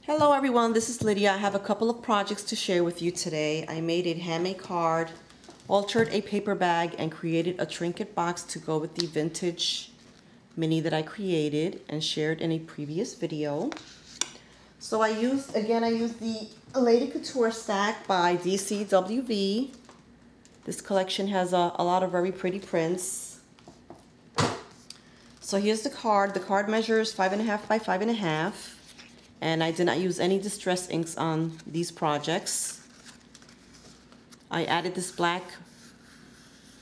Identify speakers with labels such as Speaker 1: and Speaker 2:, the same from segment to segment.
Speaker 1: Hello everyone, this is Lydia. I have a couple of projects to share with you today. I made a handmade card, altered a paper bag, and created a trinket box to go with the vintage mini that I created and shared in a previous video. So I used the Lady Couture stack by DCWV. This collection has a lot of very pretty prints. So here's the card. The card measures 5.5 by 5.5. And I did not use any distress inks on these projects. I added this black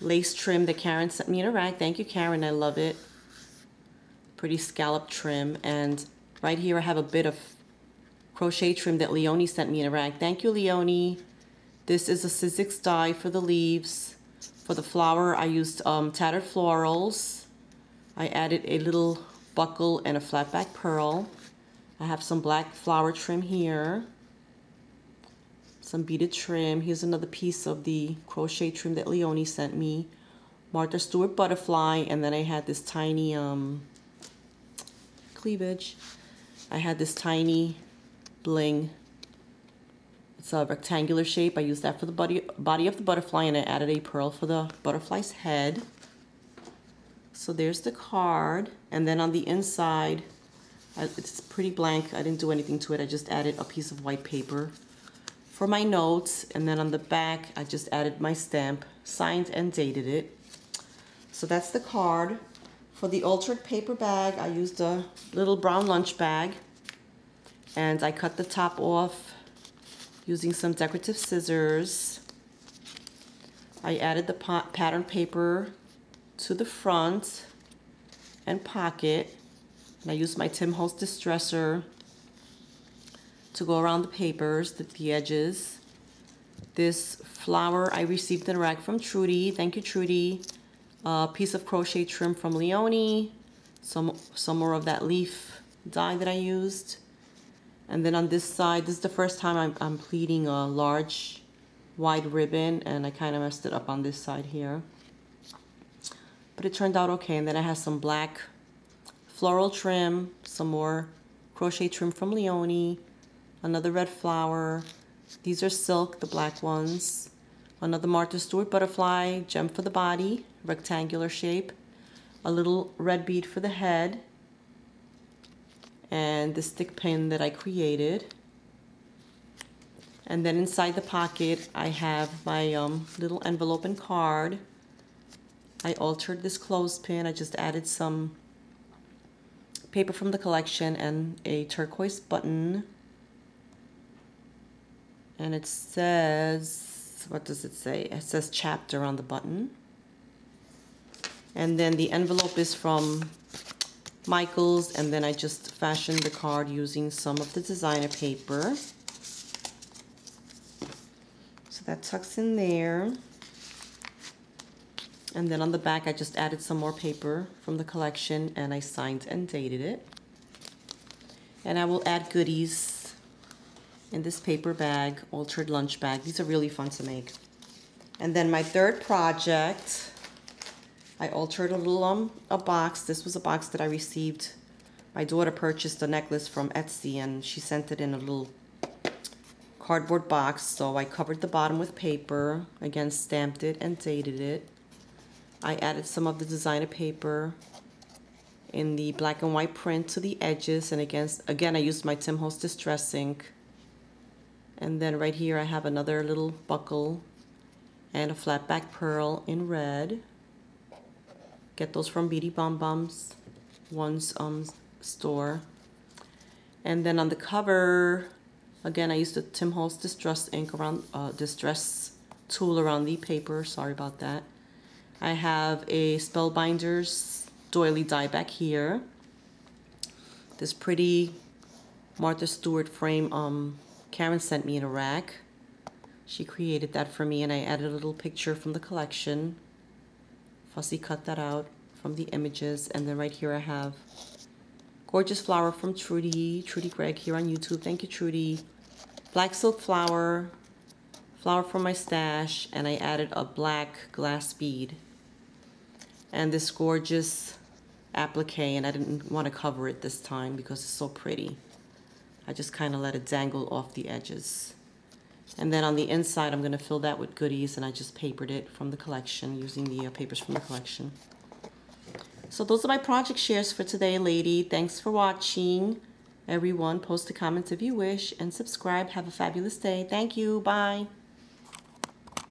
Speaker 1: lace trim that Karen sent me in a rag. Thank you, Karen. I love it. Pretty scallop trim. And right here I have a bit of crochet trim that Leonie sent me in a rag. Thank you, Leonie. This is a Sizzix die for the leaves. For the flower, I used tattered florals. I added a little buckle and a flat back pearl. I have some black flower trim here, some beaded trim. Here's another piece of the crochet trim that Leonie sent me. Martha Stewart butterfly, and then I had this tiny cleavage. I had this tiny bling. It's a rectangular shape. I used that for the body of the butterfly, and I added a pearl for the butterfly's head. So there's the card, and then on the inside, it's pretty blank. I didn't do anything to it. I just added a piece of white paper for my notes, and then on the back I just added my stamp, signed and dated it. So that's the card. For the altered paper bag, I used a little brown lunch bag, and I cut the top off using some decorative scissors. I added the pattern paper to the front and pocket. And I used my Tim Holtz distresser to go around the papers, the edges. This flower I received in a rag from Trudy. Thank you, Trudy. A piece of crochet trim from Leonie. Some more of that leaf dye that I used. And then on this side, this is the first time I'm pleating a large wide ribbon, and I kind of messed it up on this side here. But it turned out okay. And then I have some black floral trim, some more crochet trim from Leonie, another red flower. These are silk, the black ones. Another Martha Stewart butterfly, gem for the body, rectangular shape. A little red bead for the head. And the stick pin that I created. And then inside the pocket, I have my little envelope and card. I altered this clothespin. I just added some paper from the collection and a turquoise button, and it says, what does it say? It says chapter on the button. And then the envelope is from Michaels, and then I just fashioned the card using some of the designer paper. So that tucks in there. And then on the back, I just added some more paper from the collection, and I signed and dated it. And I will add goodies in this paper bag, altered lunch bag. These are really fun to make. And then my third project, I altered a little a box. This was a box that I received. My daughter purchased a necklace from Etsy, and she sent it in a little cardboard box. So I covered the bottom with paper, again stamped it and dated it. I added some of the designer paper in the black and white print to the edges, and again I used my Tim Holtz Distress ink. And then right here I have another little buckle and a flat back pearl in red. Get those from Beady Bum Bum's one's store. And then on the cover, again I used the Tim Holtz Distress ink around distress tool around the paper. Sorry about that. I have a Spellbinders doily die back here. This pretty Martha Stewart frame Karen sent me in a rack. She created that for me, and I added a little picture from the collection. Fussy cut that out from the images. And then right here I have gorgeous flower from Trudy Gregg here on YouTube. Thank you, Trudy. Black silk flower from my stash, and I added a black glass bead. And this gorgeous applique, and I didn't want to cover it this time because it's so pretty. I just kind of let it dangle off the edges. And then on the inside, I'm going to fill that with goodies, and I just papered it from the collection using the papers from the collection. So those are my project shares for today, lady. Thanks for watching. Everyone, post a comment if you wish, and subscribe. Have a fabulous day. Thank you. Bye.